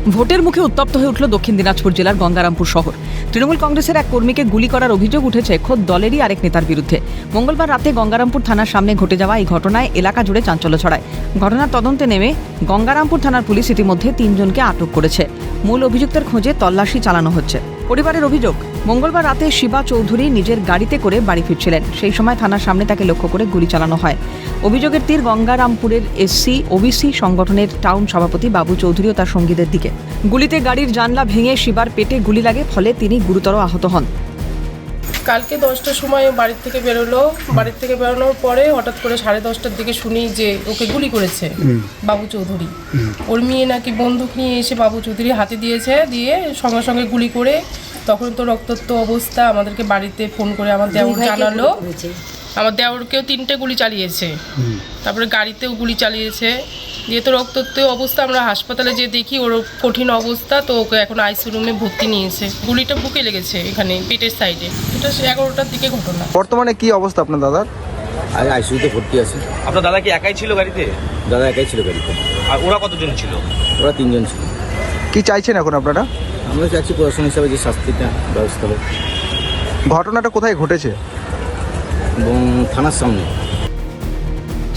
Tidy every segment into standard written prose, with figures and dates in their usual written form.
ভোটের মুখে উত্তপ্ত হয়ে উঠল দক্ষিণ দিনাজপুর জেলার গঙ্গারামপুর শহর। তৃণমূল কংগ্রেসের এক কর্মীকে গুলি করার অভিযোগ উঠেছে খোদ দলেরই আরেক নেতার বিরুদ্ধে। মঙ্গলবার রাতে গঙ্গারামপুর থানার সামনে ঘটে যাওয়া এই ঘটনায় এলাকা জুড়ে চাঞ্চল্য ছড়ায়। ঘটনার তদন্তে নেমে গঙ্গারামপুর থানার পুলিশ ইতিমধ্যে 3 জনকে আটক করেছে। মূল অভিযুক্তের খোঁজে তল্লাশি চালানো হচ্ছে। পরিবারের অভিযোগ, মঙ্গলবার রাতে শিবা চৌধুরী নিজের গাড়িতে করে বাড়ি ফিরছিলেন। সেই সময় থানার সামনে তাকে লক্ষ্য করে গুলি চালানো হয়। অভিযোগের তীর গঙ্গারামপুরের এসসি ওবিসি সংগঠনের টাউন সভাপতি বাবু চৌধুরী ও তার সঙ্গীদের দিকে। গুলিতে গাড়ির জানলা ভেঙে শিবার পেটে গুলি লাগে, ফলে তিনি গুরুতর আহত হন। কালকে 10টার সময় বাড়ির থেকে বেরোলো। বাড়ির থেকে বেরোনোর পরে হঠাৎ করে 10:30টার দিকে শুনি যে ওকে গুলি করেছে বাবু চৌধুরী। ওর মেয়ে নাকি বন্দুক নিয়ে এসে বাবু চৌধুরী হাতে দিয়েছে, দিয়ে সঙ্গে সঙ্গে গুলি করে তখন তো রক্তাক্ত অবস্থা। আমাদেরকে বাড়িতে ফোন করে আমার দেওর জানালো। আমার দেওরকেও 3টে গুলি চালিয়েছে, তারপরে গাড়িতেও গুলি চালিয়েছে। দিয়ে তো রক্তাক্ত অবস্থা, আমরা হাসপাতালে যে দেখি ওর কঠিন অবস্থা, তো ওকে এখন আইসিইউ রুমে ভর্তি নিয়েছে। গুলিটা বুকে লেগেছে, এখানে পেটের সাইডে। এটা 11টার দিকে ঘটনা। বর্তমানে কি অবস্থা আপনার দাদার? আইসিইউতে ভর্তি আছে। আপনার দাদা কি একাই ছিল গাড়িতে? দাদা একাই ছিল গাড়িতে। আর ওরা কতজন ছিল? ওরা 3 জন ছিল। কি চাইছেন এখন আপনারা? আমরা চাচ্ছি প্রশাসন হিসাবে যে শাস্তিটা ব্যবস্থা হোক। ঘটনাটা কোথায় ঘটেছে? এবং থানার সামনে।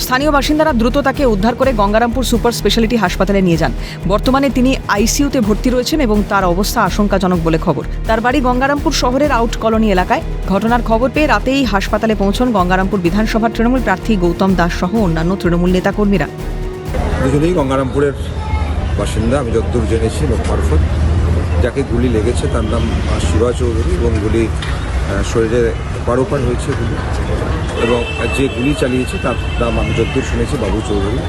স্থানীয় বাসিন্দারা দ্রুত তাকে উদ্ধার করে গঙ্গারামপুর সুপার স্পেশালিটি হাসপাতালে নিয়ে যান। বর্তমানে তিনি আইসিইউতে ভর্তি রয়েছেন এবং তার অবস্থা আশঙ্কাজনক বলে খবর। তার বাড়ি গঙ্গারামপুর শহরের আউট কলোনি এলাকায়। ঘটনার খবর পেয়ে রাতেই হাসপাতালে পৌঁছন গঙ্গারামপুর বিধানসভার তৃণমূল প্রার্থী গৌতম দাস সহ অন্যান্য তৃণমূল নেতাকর্মীরা। দুজনেই গঙ্গারামপুরের বাসিন্দা। আমি যতদূর জেনেছি লোক মারফত, যাকে গুলি লেগেছে তার নাম শিবা চৌধুরী এবং গুলি শরীরে পার হয়েছে গুলি, এবং যে গুলি চালিয়েছে তার নাম আমি যতদূর শুনেছি বাবু চৌধুরী।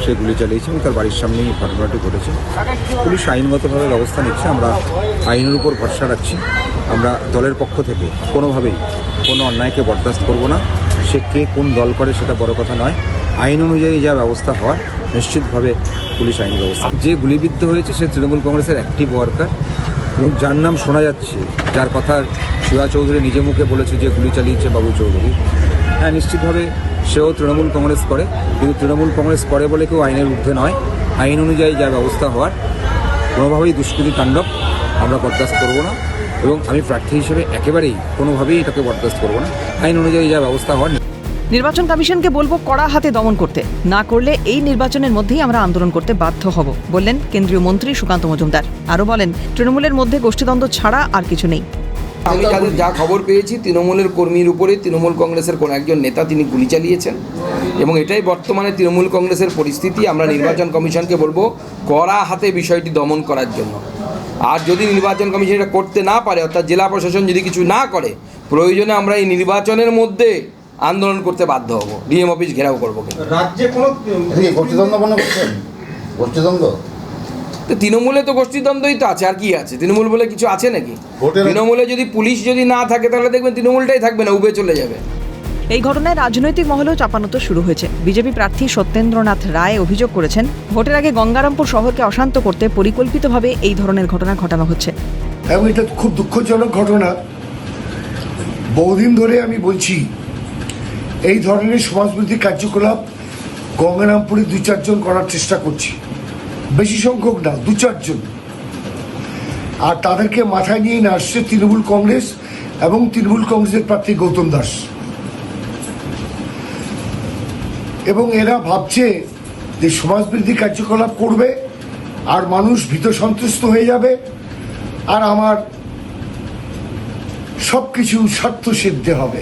সে গুলি চালিয়েছে এবং তার বাড়ির সামনেই ঘটনাটি ঘটেছে। পুলিশ আইনগতভাবে ব্যবস্থা নিচ্ছে। আমরা আইনের উপর ভরসা রাখছি। আমরা দলের পক্ষ থেকে কোনোভাবেই কোনো অন্যায়কে বরদাস্ত করব না। সে কে কোন দল করে সেটা বড় কথা নয়। আইন অনুযায়ী যা ব্যবস্থা হওয়ার নিশ্চিতভাবে পুলিশ আইন ব্যবস্থা। যে গুলিবিদ্ধ হয়েছে সে তৃণমূল কংগ্রেসের অ্যাক্টিভ ওয়ার্কার, এবং যার নাম শোনা যাচ্ছে, যার কথা শিবা চৌধুরী নিজে মুখে বলেছে যে গুলি চালিয়েছে বাবু চৌধুরী, হ্যাঁ নিশ্চিতভাবে সেও তৃণমূল কংগ্রেস করে। কিন্তু তৃণমূল কংগ্রেস করে বলে কেউ আইনের ঊর্ধ্বে নয়। আইন অনুযায়ী যা ব্যবস্থা হওয়ার, কোনোভাবেই দুষ্কৃতি তাণ্ডব আমরা বরদাস্ত করব না, এবং আমি প্রার্থী হিসেবে একেবারেই কোনোভাবেই এটাকে বরদাস্ত করব না। আইন অনুযায়ী যা ব্যবস্থা হওয়ার। নির্বাচন কমিশনকে বলবো কড়া হাতে দমন করতে, না করলে এই নির্বাচনের মধ্যেই আমরা আন্দোলন করতে বাধ্য হব, বললেন কেন্দ্রীয় মন্ত্রী সুকান্ত মজুমদার। আরও বলেন, তৃণমূলের মধ্যে গোষ্ঠীদ্বন্দ্ব ছাড়া আর কিছু নেই। আমি যাদের যা খবর পেয়েছি, তৃণমূলের কর্মীর উপরে তৃণমূল কংগ্রেসের কোনো একজন নেতা তিনি গুলি চালিয়েছেন, এবং এটাই বর্তমানে তৃণমূল কংগ্রেসের পরিস্থিতি। আমরা নির্বাচন কমিশনকে বলবো কড়া হাতে বিষয়টি দমন করার জন্য। আর যদি নির্বাচন কমিশন এটা করতে না পারে, অর্থাৎ জেলা প্রশাসন যদি কিছু না করে, প্রয়োজনে আমরা এই নির্বাচনের মধ্যে আন্দোলন করতে বাধ্য হব, ডিএম অফিস ঘেরাও করবো। রাজ্যে কোনো গোষ্ঠীদ্বন্দ্ব মনে করছেন? গোষ্ঠীদ্বন্দ্ব তো তৃণমূলে তো গোষ্ঠীদ্বন্দ্বই তো আছে, আর কি আছে? তৃণমূল বলে কিছু আছে নাকি? তৃণমূলে যদি পুলিশ যদি না থাকে, তাহলে দেখবেন তৃণমূলটাই থাকবে না, উবে চলে যাবে। এই ঘটনায় রাজনৈতিক মহলেও চাপানোতো শুরু হয়েছে। বিজেপি প্রার্থী সত্যেন্দ্রনাথ রায় অভিযোগ করেছেন, ভোটের আগে গঙ্গারামপুর শহরকে অশান্ত করতে পরিকল্পিতভাবে এই ধরনের ঘটনা ঘটানো হচ্ছে। এবং এটা খুব দুঃখজনক ঘটনা। বহুদিন ধরে আমি বলছি, এই ধরনের সমাজবিরোধী কার্যকলাপ গঙ্গারামপুরে 2-4 জন করার চেষ্টা করছি, বেশি সংখ্যক না, 2-4 জন। আর তাদেরকে মাথায় নিয়ে আসছে তৃণমূল কংগ্রেস এবং তৃণমূল কংগ্রেসের প্রার্থী গৌতম দাস। এবং এরা ভাবছে যে সমাজবিরোধী কার্যকলাপ করবে আর মানুষ ভীত সন্ত্রস্ত হয়ে যাবে, আর আমার সব কিছু স্বার্থ সিদ্ধ হবে।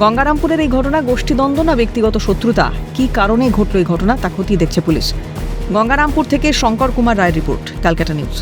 গঙ্গারামপুরের এই ঘটনা গোষ্ঠীদ্বন্দ্ব না ব্যক্তিগত শত্রুতা, কী কারণে ঘটল এই ঘটনা তা খতিয়ে দেখছে পুলিশ। গঙ্গারামপুর থেকে শঙ্কর কুমার রায়ের রিপোর্ট, ক্যালকাটা নিউজ।